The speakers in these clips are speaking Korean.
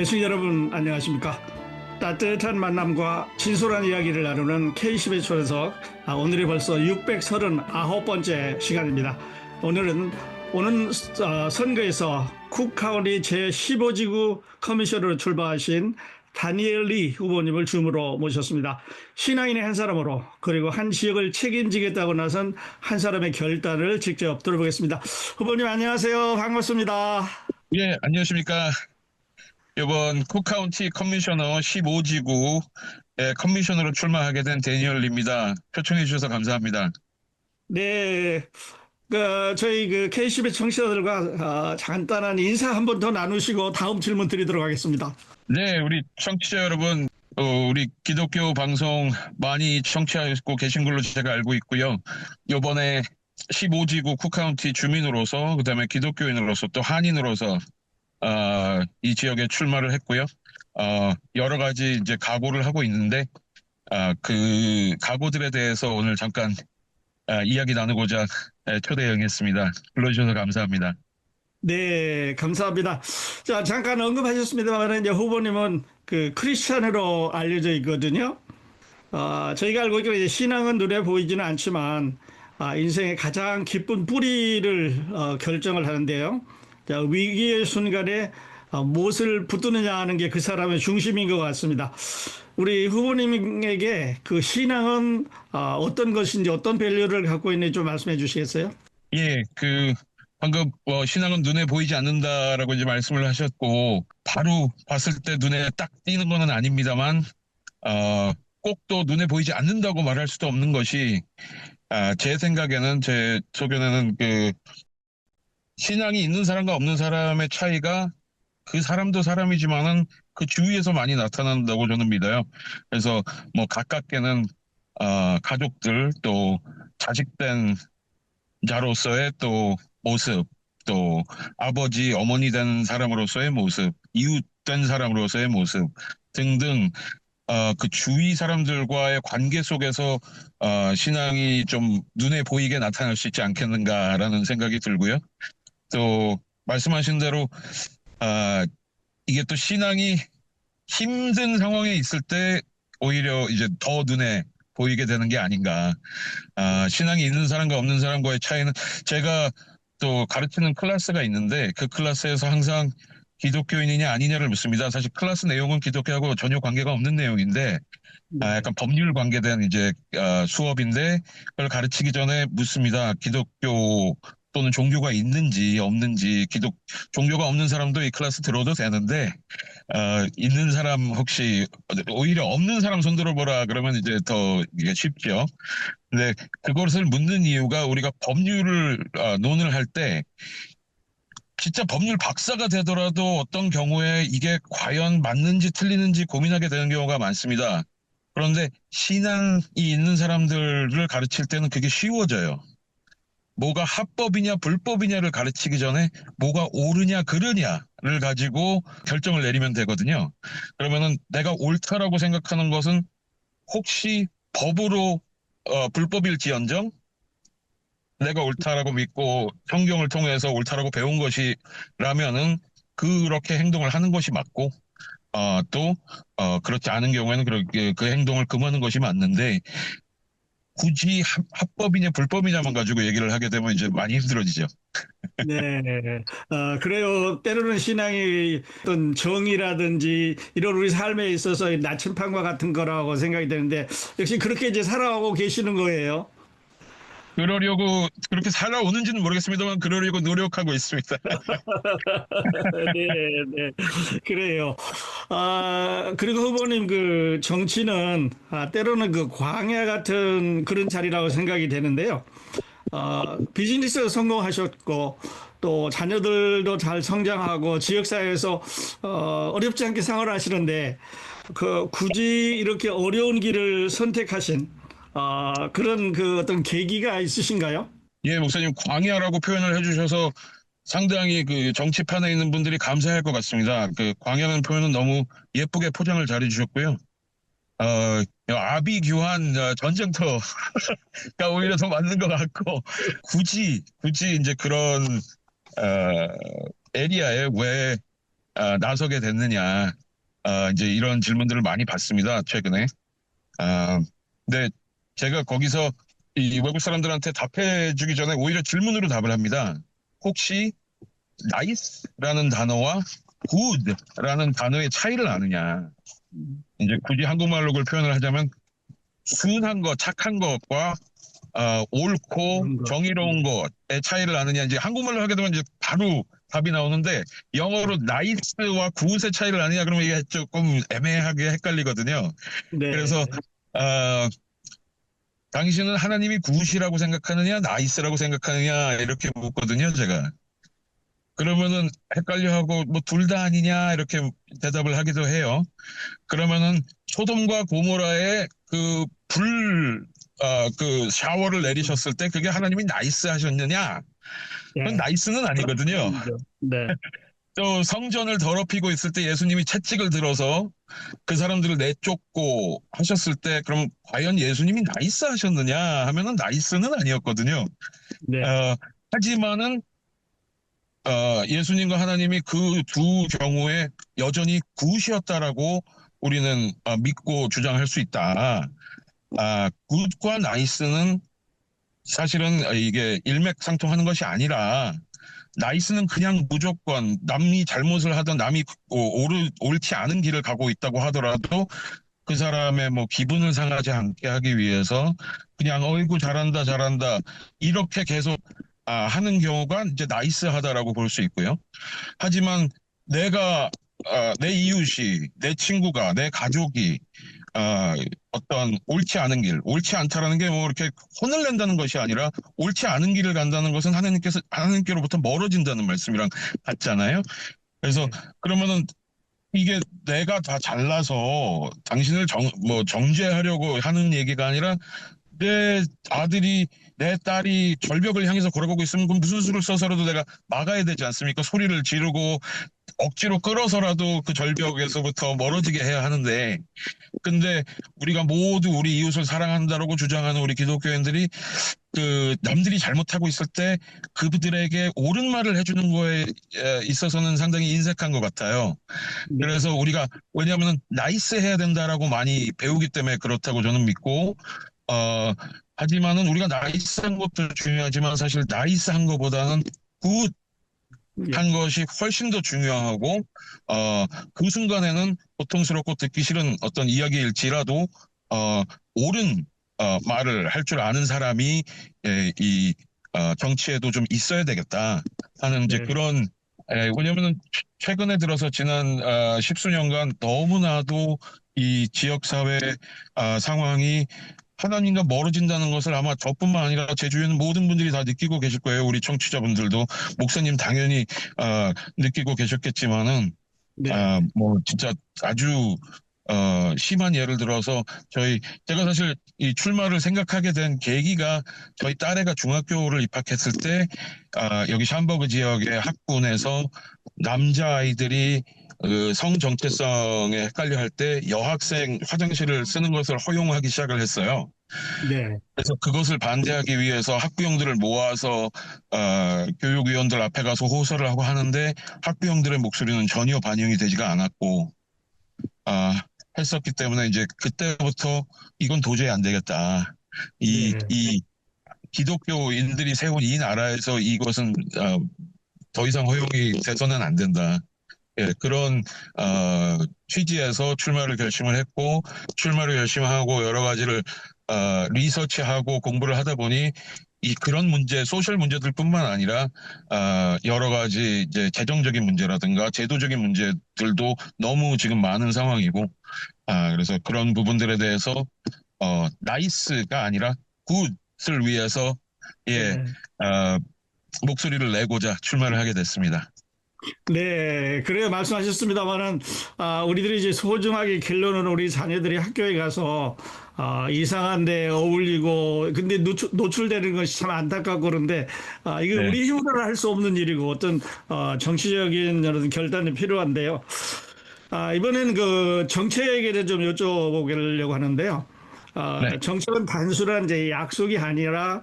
애청자 여러분 안녕하십니까? 따뜻한 만남과 진솔한 이야기를 나누는 K10의 초대석, 오늘이 벌써 639번째 시간입니다. 오늘은 오는 선거에서 쿡카운티 제15지구 커미셔너로 출마하신 다니엘 리 후보님을 줌으로 모셨습니다. 신앙인의 한 사람으로, 그리고 한 지역을 책임지겠다고 나선 한 사람의 결단을 직접 들어보겠습니다. 후보님 안녕하세요. 반갑습니다. 예, 안녕하십니까. 이번 쿡카운티 커미셔너 15지구 커미셔너로 출마하게 된 데니얼 리입니다. 초청해 주셔서 감사합니다. 네, 저희 K10의 청취자들과 간단한 인사 한 번 더 나누시고 다음 질문 드리도록 하겠습니다. 네, 우리 청취자 여러분, 우리 기독교 방송 많이 청취하고 계신 걸로 제가 알고 있고요. 이번에 15지구 쿡카운티 주민으로서, 그다음에 기독교인으로서, 또 한인으로서 이 지역에 출마를 했고요. 여러 가지 이제 각오를 하고 있는데, 그 각오들에 대해서 오늘 잠깐 이야기 나누고자 초대 응했습니다. 불러주셔서 감사합니다. 네, 감사합니다. 자, 잠깐 언급하셨습니다만, 이제 후보님은 크리스찬으로 알려져 있거든요. 저희가 알고 있기로 이제 신앙은 눈에 보이지는 않지만, 인생의 가장 기쁜 뿌리를 결정을 하는데요. 자, 위기의 순간에 무엇을 붙드느냐 하는 게 그 사람의 중심인 것 같습니다. 우리 후보님에게 그 신앙은 어떤 것인지, 어떤 밸류를 갖고 있는지 좀 말씀해 주시겠어요? 예, 방금 신앙은 눈에 보이지 않는다라고 이제 말씀을 하셨고, 바로 봤을 때 눈에 딱 띄는 거는 아닙니다만, 꼭 또 눈에 보이지 않는다고 말할 수도 없는 것이, 제 생각에는, 제 소견에는 신앙이 있는 사람과 없는 사람의 차이가 그 사람도 사람이지만은 그 주위에서 많이 나타난다고 저는 믿어요. 그래서 뭐 가깝게는 가족들, 또 자식된 자로서의 또 모습, 또 아버지, 어머니 된 사람으로서의 모습, 이웃 된 사람으로서의 모습 등등, 그 주위 사람들과의 관계 속에서 신앙이 좀 눈에 보이게 나타날 수 있지 않겠는가라는 생각이 들고요. 또 말씀하신 대로 이게 또 신앙이 힘든 상황에 있을 때 오히려 이제 더 눈에 보이게 되는 게 아닌가. 신앙이 있는 사람과 없는 사람과의 차이는, 제가 또 가르치는 클래스가 있는데 그 클래스에서 항상 기독교인이냐 아니냐를 묻습니다. 사실 클래스 내용은 기독교하고 전혀 관계가 없는 내용인데, 약간 법률 관계된 이제 수업인데, 그걸 가르치기 전에 묻습니다. 기독교 또는 종교가 있는지 없는지. 종교가 없는 사람도 이 클래스 들어도 되는데, 있는 사람 혹시, 오히려 없는 사람 손 들어보라 그러면 이제 더 이게 쉽죠. 근데 그것을 묻는 이유가, 우리가 법률을 논을 할 때 진짜 법률 박사가 되더라도 어떤 경우에 이게 과연 맞는지 틀리는지 고민하게 되는 경우가 많습니다. 그런데 신앙이 있는 사람들을 가르칠 때는 그게 쉬워져요. 뭐가 합법이냐 불법이냐를 가르치기 전에 뭐가 옳으냐 그르냐를 가지고 결정을 내리면 되거든요. 그러면은 내가 옳다라고 생각하는 것은 혹시 법으로 불법일지언정 내가 옳다라고 믿고 성경을 통해서 옳다라고 배운 것이라면은 그렇게 행동을 하는 것이 맞고, 또 그렇지 않은 경우에는 그 행동을 금하는 것이 맞는데, 굳이 합법이냐 불법이냐만 가지고 얘기를 하게 되면 이제 많이 힘들어지죠. 네, 그래요. 때로는 신앙이 어떤 정의라든지 이런 우리 삶에 있어서 나침판과 같은 거라고 생각이 되는데, 역시 그렇게 이제 살아오고 계시는 거예요. 그러려고 그렇게 살아오는지는 모르겠습니다만 그러려고 노력하고 있습니다. 네, 네, 그래요. 그리고 후보님 정치는 때로는 광야 같은 그런 자리라고 생각이 되는데요. 비즈니스 성공하셨고 또 자녀들도 잘 성장하고 지역사회에서 어렵지 않게 생활하시는데 굳이 이렇게 어려운 길을 선택하신 그런 어떤 계기가 있으신가요? 예, 목사님, 광야라고 표현을 해주셔서 상당히 그 정치판에 있는 분들이 감사할 것 같습니다. 그 광야라는 표현은 너무 예쁘게 포장을 잘 해주셨고요. 아비규환 전쟁터가 오히려 더 맞는 것 같고, 굳이 이제 그런 에리아에 왜 나서게 됐느냐, 이제 이런 질문들을 많이 받습니다, 최근에. 아, 근데 제가 거기서 이 외국 사람들한테 답해주기 전에 오히려 질문으로 답을 합니다. 혹시 nice라는 단어와 good라는 단어의 차이를 아느냐? 이제 굳이 한국말로 그걸 표현을 하자면 순한 것, 착한 것과 옳고 그런 거. 정의로운 것의 차이를 아느냐. 이제 한국말로 하게 되면 이제 바로 답이 나오는데 영어로 nice와 good의 차이를 아느냐 그러면 이게 조금 애매하게 헷갈리거든요. 네. 그래서 어, 당신은 하나님이 good이라고 생각하느냐, nice라고 생각하느냐 이렇게 묻거든요, 제가. 그러면은 헷갈려 하고 뭐 둘 다 아니냐 이렇게 대답을 하기도 해요. 그러면은 소돔과 고모라의 그 샤워를 내리셨을 때 그게 하나님이 나이스 하셨느냐? 그건 네. 나이스는 아니거든요. 네. 또 성전을 더럽히고 있을 때 예수님이 채찍을 들어서 그 사람들을 내쫓고 하셨을 때 그럼 과연 예수님이 나이스 하셨느냐 하면은 나이스는 아니었거든요. 네. 하지만은 예수님과 하나님이 그 두 경우에 여전히 굿이었다라고 우리는 믿고 주장할 수 있다. 굿과 나이스는 사실은 이게 일맥상통하는 것이 아니라 나이스는 그냥 무조건 남이 잘못을 하던 남이 옳지 않은 길을 가고 있다고 하더라도 그 사람의 뭐 기분을 상하지 않게 하기 위해서 그냥 어이구 잘한다 잘한다 이렇게 계속 하는 경우가 이제 나이스하다라고 볼 수 있고요. 하지만 내가 내 이웃이 내 친구가 내 가족이 어떤 옳지 않은 길, 옳지 않다라는 게 뭐 이렇게 혼을 낸다는 것이 아니라 옳지 않은 길을 간다는 것은 하나님께로부터 멀어진다는 말씀이랑 같잖아요. 그래서 그러면은 이게 내가 다 잘나서 당신을 정죄하려고 하는 얘기가 아니라 내 아들이 내 딸이 절벽을 향해서 걸어가고 있으면 그럼 무슨 수를 써서라도 내가 막아야 되지 않습니까? 소리를 지르고 억지로 끌어서라도 그 절벽에서부터 멀어지게 해야 하는데 근데 우리가 모두 우리 이웃을 사랑한다라고 주장하는 우리 기독교인들이 그 남들이 잘못하고 있을 때 그들에게 옳은 말을 해주는 거에 있어서는 상당히 인색한 것 같아요. 네. 그래서 우리가 왜냐하면 나이스 해야 된다라고 많이 배우기 때문에 그렇다고 저는 믿고 하지만은 우리가 나이스한 것도 중요하지만 사실 나이스한 것보다는 굿한 것이 훨씬 더 중요하고 그 순간에는 고통스럽고 듣기 싫은 어떤 이야기일지라도 옳은 말을 할 줄 아는 사람이 이 정치에도 좀 있어야 되겠다 하는 이제 네. 그런 왜냐면은 최근에 들어서 지난 십수년간 너무나도 이 지역사회 상황이 하나님과 멀어진다는 것을 아마 저뿐만 아니라 제 주위에 있는 모든 분들이 다 느끼고 계실 거예요. 우리 청취자분들도 목사님 당연히 느끼고 계셨겠지만은 네. 뭐 진짜 아주 심한 예를 들어서 제가 사실 이 출마를 생각하게 된 계기가 저희 딸애가 중학교를 입학했을 때 여기 샴버그 지역의 학군에서 남자아이들이 성 정체성에 헷갈려 할 때 여학생 화장실을 쓰는 것을 허용하기 시작을 했어요. 네. 그래서 그것을 반대하기 위해서 학부형들을 모아서 교육위원들 앞에 가서 호소를 하고 하는데 학부형들의 목소리는 전혀 반영이 되지가 않았고 했었기 때문에 이제 그때부터 이건 도저히 안 되겠다. 이 기독교인들이 세운 이 나라에서 이것은 더 이상 허용이 돼서는 안 된다. 예, 그런 취지에서 출마를 결심을 했고 출마를 결심하고 여러 가지를 리서치하고 공부를 하다 보니 그런 문제, 소셜 문제들뿐만 아니라 여러 가지 이제 재정적인 문제라든가 제도적인 문제들도 너무 지금 많은 상황이고 그래서 그런 부분들에 대해서 나이스가 아니라 굿을 위해서 목소리를 내고자 출마를 하게 됐습니다. 네, 그래요. 말씀하셨습니다만은, 우리들이 이제 소중하게 결론은 우리 자녀들이 학교에 가서, 이상한 데 어울리고, 근데 노출되는 것이 참 안타깝고 그런데, 이거 네. 우리 힘으로는 할 수 없는 일이고, 어떤, 정치적인 여러 결단이 필요한데요. 이번에는 그 정책에 대해 좀 여쭤보려고 하는데요. 네. 정책은 단순한 이제 약속이 아니라,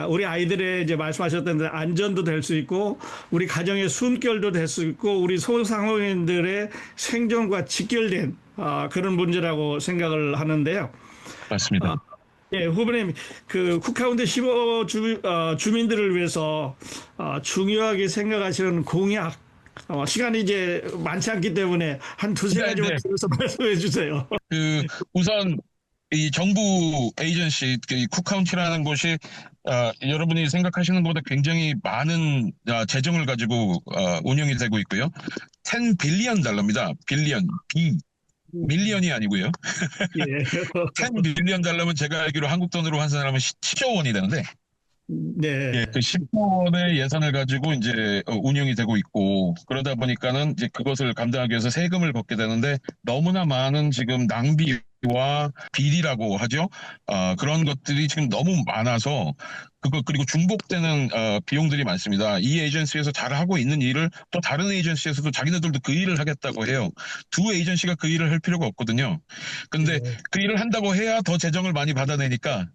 우리 아이들의 이제 말씀하셨던 대로 안전도 될 수 있고 우리 가정의 숨결도 될 수 있고 우리 소상공인들의 생존과 직결된 그런 문제라고 생각을 하는데요. 맞습니다. 예, 후보님, 그 쿠카운티 15 주민들을 위해서 중요하게 생각하시는 공약, 시간이 이제 많지 않기 때문에 한 두세 네, 가지만 네. 들어서 말씀해 주세요. 우선 이 정부 에이전시, 이 쿡카운티라는 곳이 여러분이 생각하시는 것보다 굉장히 많은 재정을 가지고 운영이 되고 있고요. 10 빌리언 달러입니다. 빌리언, 밀리언이 아니고요. 예. 10 빌리언 달러면 제가 알기로 한국 돈으로 환산하면 10조 원이 되는데, 예, 네. 그 10조 원의 예산을 가지고 이제 운영이 되고 있고, 그러다 보니까는 이제 그것을 감당하기 위해서 세금을 걷게 되는데, 너무나 많은 지금 낭비와 비리라고 하죠. 그런 것들이 지금 너무 많아서, 그리고 중복되는 비용들이 많습니다. 이 에이전시에서 잘하고 있는 일을 또 다른 에이전시에서도 자기네들도 그 일을 하겠다고 해요. 두 에이전시가 그 일을 할 필요가 없거든요. 근데 예. 그 일을 한다고 해야 더 재정을 많이 받아내니까,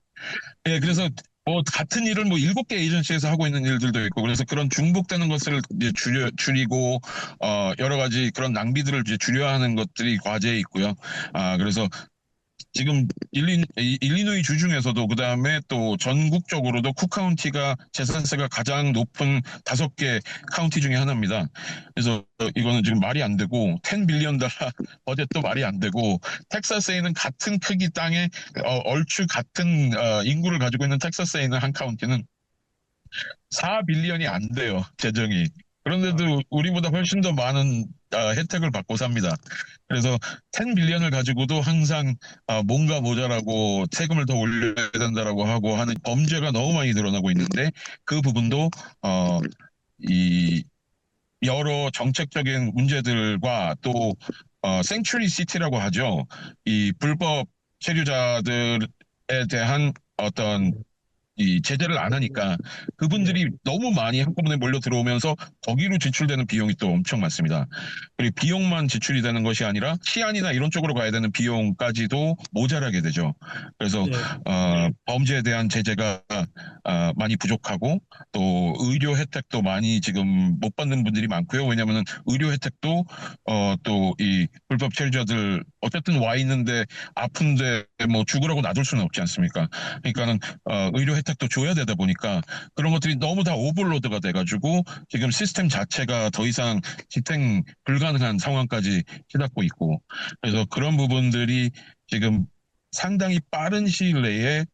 예, 그래서 뭐 같은 일을 뭐 7개 에이전시에서 하고 있는 일들도 있고, 그래서 그런 중복되는 것을 이제 줄이고 여러 가지 그런 낭비들을 이제 줄여야 하는 것들이 과제에 있고요. 그래서 지금 일리노이 주 중에서도 그다음에 또 전국적으로도 쿡카운티가 재산세가 가장 높은 5개 카운티 중에 하나입니다. 그래서 이거는 지금 말이 안 되고 10 빌리언 달러 버젯도 말이 안 되고, 텍사스에 있는 같은 크기 땅에 얼추 같은 인구를 가지고 있는 텍사스에 있는 한 카운티는 4 빌리언이 안 돼요, 재정이. 그런데도 우리보다 훨씬 더 많은 혜택을 받고 삽니다. 그래서 10 빌리언을 가지고도 항상 뭔가 모자라고 세금을 더 올려야 된다라고 하고 하는 범죄가 너무 많이 드러나고 있는데, 그 부분도 이 여러 정책적인 문제들과 또 생츄리 시티라고 하죠. 이 불법 체류자들에 대한 어떤 이 제재를 안 하니까 그분들이 너무 많이 한꺼번에 몰려 들어오면서 거기로 지출되는 비용이 또 엄청 많습니다. 그리고 비용만 지출이 되는 것이 아니라 치안이나 이런 쪽으로 가야 되는 비용까지도 모자라게 되죠. 그래서 예. 범죄에 대한 제재가 많이 부족하고, 또 의료 혜택도 많이 지금 못 받는 분들이 많고요. 왜냐하면 의료 혜택도 또 이 불법 체류자들 어쨌든 와 있는데 아픈데 뭐 죽으라고 놔둘 수는 없지 않습니까? 그러니까는 의료 혜택도 줘야 되다 보니까 그런 것들이 너무 다 오버로드가 돼가지고 지금 시스템 자체가 더 이상 지탱 불가능한 상황까지 치닫고 있고, 그래서 그런 부분들이 지금 상당히 빠른 시일 내에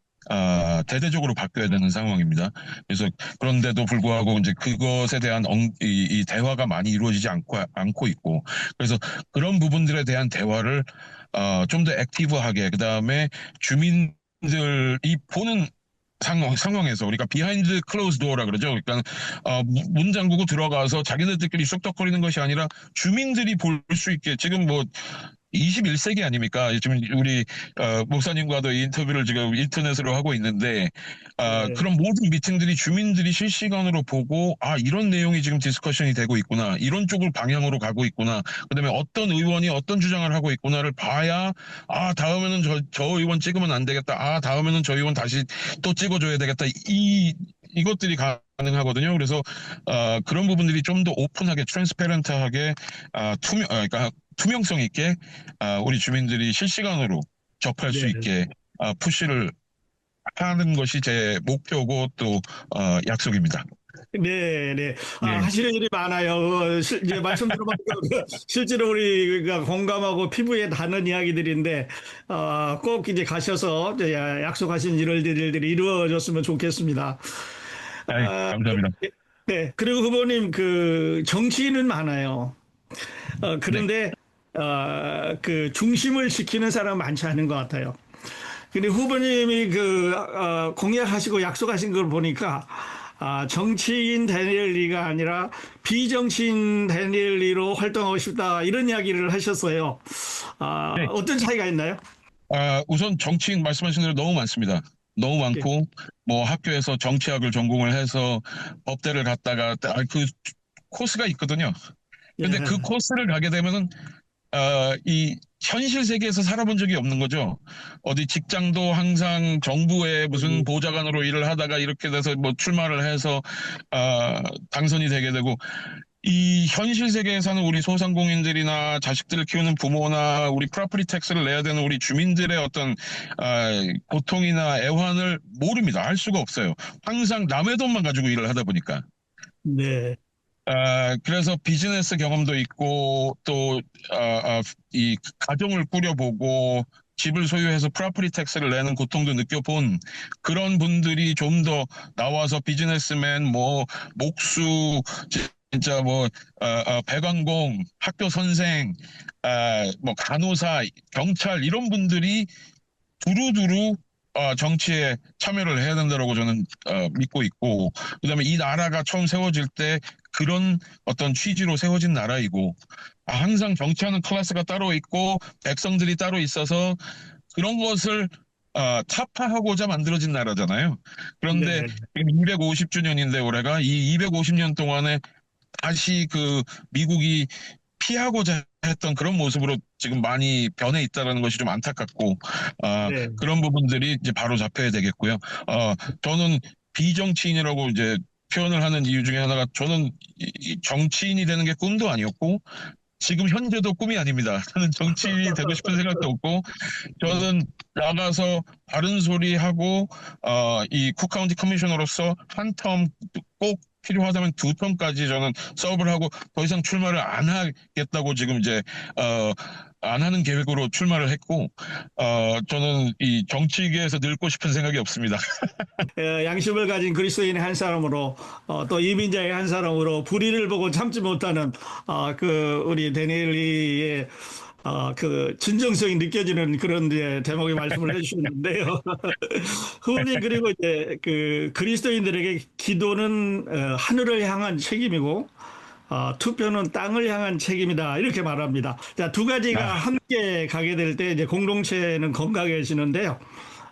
대대적으로 바뀌어야 되는 상황입니다. 그래서 그런데도 불구하고 이제 그것에 대한 이 대화가 많이 이루어지지 않고 있고, 그래서 그런 부분들에 대한 대화를 좀 더 액티브하게, 그 다음에 주민들이 보는 상황에서 우리가 비하인드 클로즈 도어라 그러죠. 그러니까 문 잠그고 들어가서 자기네들끼리 쑥덕거리는 것이 아니라 주민들이 볼 수 있게, 지금 뭐 21세기 아닙니까? 지금 우리 목사님과도 이 인터뷰를 지금 인터넷으로 하고 있는데, 예. 그런 모든 미팅들이 주민들이 실시간으로 보고, 이런 내용이 지금 디스커션이 되고 있구나, 이런 쪽을 방향으로 가고 있구나, 그다음에 어떤 의원이 어떤 주장을 하고 있구나를 봐야, 다음에는 저 의원 찍으면 안 되겠다, 다음에는 저 의원 다시 또 찍어줘야 되겠다, 이것들이 가능하거든요. 그래서 그런 부분들이 좀 더 오픈하게, 트랜스페런트하게, 그러니까 투명성 있게 우리 주민들이 실시간으로 접할 수 네. 있게 푸시를 하는 것이 제 목표고 또 약속입니다. 네, 네. 예. 하시는 일이 많아요. 이제 말씀 들어보니까 실제로 우리가 공감하고 피부에 닿는 이야기들인데, 꼭 이제 가셔서 이제 약속하신 일들이 이루어졌으면 좋겠습니다. 감사합니다. 네. 그리고 후보님, 그 정치인은 많아요. 네. 그런데, 그 중심을 지키는 사람 많지 않은 것 같아요. 근데 후보님이 공약하시고 약속하신 걸 보니까, 정치인 다니엘 리가 아니라 비정치인 다니엘 리로 활동하고 싶다, 이런 이야기를 하셨어요. 네. 어떤 차이가 있나요? 우선 정치인 말씀하신 대로 너무 많습니다. 너무 많고, 뭐 학교에서 정치학을 전공을 해서 법대를 갔다가 그 코스가 있거든요. 근데 예. 그 코스를 가게 되면은 이 현실 세계에서 살아본 적이 없는 거죠. 어디 직장도 항상 정부의 무슨 보좌관으로 일을 하다가 이렇게 돼서 뭐 출마를 해서 당선이 되게 되고, 이 현실 세계에 사는 우리 소상공인들이나 자식들을 키우는 부모나 우리 프로퍼티 텍스를 내야 되는 우리 주민들의 어떤 고통이나 애환을 모릅니다. 알 수가 없어요. 항상 남의 돈만 가지고 일을 하다 보니까. 네. 그래서 비즈니스 경험도 있고 또 이 가정을 꾸려보고 집을 소유해서 프로퍼티 텍스를 내는 고통도 느껴본 그런 분들이 좀 더 나와서 비즈니스맨, 뭐 목수, 진짜 뭐 배관공, 학교 선생, 뭐 간호사, 경찰 이런 분들이 두루두루 정치에 참여를 해야 된다고 저는 믿고 있고, 그다음에 이 나라가 처음 세워질 때 그런 어떤 취지로 세워진 나라이고, 항상 정치하는 클래스가 따로 있고 백성들이 따로 있어서 그런 것을 타파하고자 만들어진 나라잖아요. 그런데 네. 지금 250주년인데 올해가 이 250년 동안에 다시 그 미국이 피하고자 했던 그런 모습으로 지금 많이 변해 있다는 것이 좀 안타깝고, 네. 그런 부분들이 이제 바로 잡혀야 되겠고요. 저는 비정치인이라고 이제 표현을 하는 이유 중에 하나가, 저는 이 정치인이 되는 게 꿈도 아니었고 지금 현재도 꿈이 아닙니다. 저는 정치인이 되고 싶은 생각도 없고, 저는 나가서 바른 소리 하고 이 쿡카운티 커미셔너로서 한 텀, 꼭 필요하다면 두 텀까지 저는 서브를 하고 더 이상 출마를 안 하겠다고 지금 이제 안 하는 계획으로 출마를 했고, 저는 이 정치계에서 늙고 싶은 생각이 없습니다. 양심을 가진 그리스도인의 한 사람으로, 또 이민자의 한 사람으로 불의를 보고 참지 못하는 그 우리 데니엘리의 그 진정성이 느껴지는 그런 이제 제목의 말씀을 해주셨는데요. 후보님, 그리고 이제 그 그리스도인들에게 기도는 하늘을 향한 책임이고, 투표는 땅을 향한 책임이다, 이렇게 말합니다. 자, 두 가지가 함께 가게 될 때 이제 공동체는 건강해지는데요.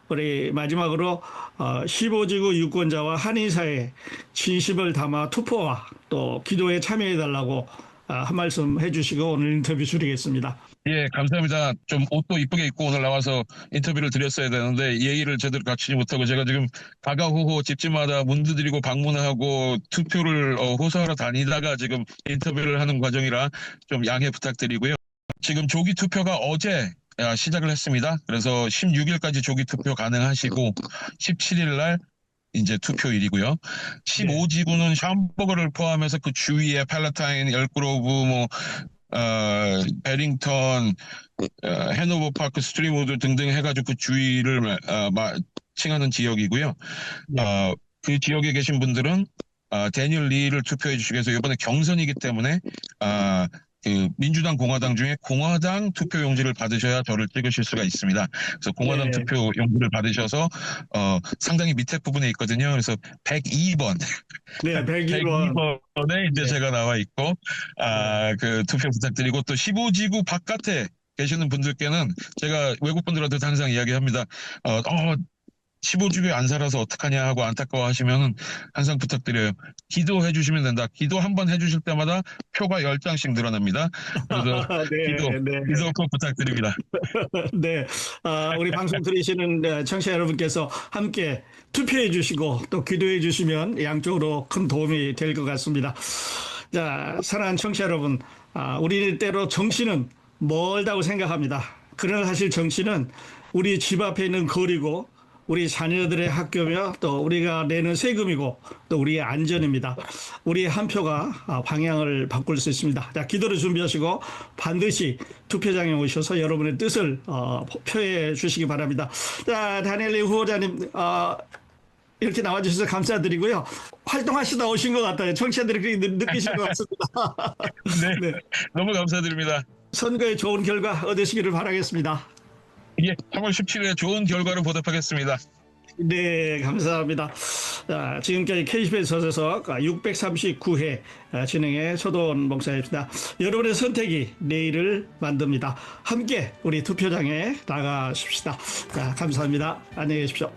우리 마지막으로 15지구 유권자와 한인사회 진심을 담아 투표와 또 기도에 참여해달라고 한 말씀 해주시고 오늘 인터뷰 줄이겠습니다. 예, 감사합니다. 좀 옷도 이쁘게 입고 오늘 나와서 인터뷰를 드렸어야 되는데 예의를 제대로 갖추지 못하고, 제가 지금 가가호호 집집마다 문 두드리고 방문하고 투표를 호소하러 다니다가 지금 인터뷰를 하는 과정이라 좀 양해 부탁드리고요. 지금 조기 투표가 어제 시작을 했습니다. 그래서 16일까지 조기 투표 가능하시고 17일 날 이제 투표일이고요. 15지구는 샴버거를 포함해서 그 주위에 팔라타인, 엘그로브, 뭐 베링턴, 해노버 파크, 스트리무드 등등 해가지고 그 주위를 칭하는 지역이고요. 그 지역에 계신 분들은 데니얼 리를 투표해 주시기 위해서, 이번에 경선이기 때문에 그 민주당, 공화당 중에 공화당 투표 용지를 받으셔야 저를 찍으실 수가 있습니다. 그래서 공화당 투표 용지를 받으셔서 상당히 밑에 부분에 있거든요. 그래서 102번. 네, 102번. 102번에 이제 제가 나와 있고, 그 투표 부탁드리고, 또 15지구 바깥에 계시는 분들께는 제가 외국 분들한테 항상 이야기합니다. 15주에 안 살아서 어떡하냐 하고 안타까워 하시면 항상 부탁드려요. 기도해 주시면 된다. 기도 한 번 해주실 때마다 표가 10장씩 늘어납니다. 그래서 기도 꼭 부탁드립니다. 네, 우리 방송 들으시는 청취자 여러분께서 함께 투표해 주시고 또 기도해 주시면 양쪽으로 큰 도움이 될 것 같습니다. 자, 사랑하는 청취자 여러분, 우리 때로 정치는 멀다고 생각합니다. 그러나 사실 정치는 우리 집 앞에 있는 거리고 우리 자녀들의 학교며 또 우리가 내는 세금이고 또 우리의 안전입니다. 우리의 한 표가 방향을 바꿀 수 있습니다. 자, 기도를 준비하시고 반드시 투표장에 오셔서 여러분의 뜻을 표해 주시기 바랍니다. 자, 다니엘리 후보자님, 이렇게 나와주셔서 감사드리고요. 활동하시다 오신 것 같아요. 청취자들이 그렇게 느끼실 것 같습니다. 네, 너무 감사드립니다. 선거에 좋은 결과 얻으시기를 바라겠습니다. 예, 3월 17일에 좋은 결과를 보답하겠습니다. 네, 감사합니다. 자, 지금까지 KBS 서재석 639회 진행의 서도원 목사였습니다. 여러분의 선택이 내일을 만듭니다. 함께 우리 투표장에 나가십시다. 자, 감사합니다. 안녕히 계십시오.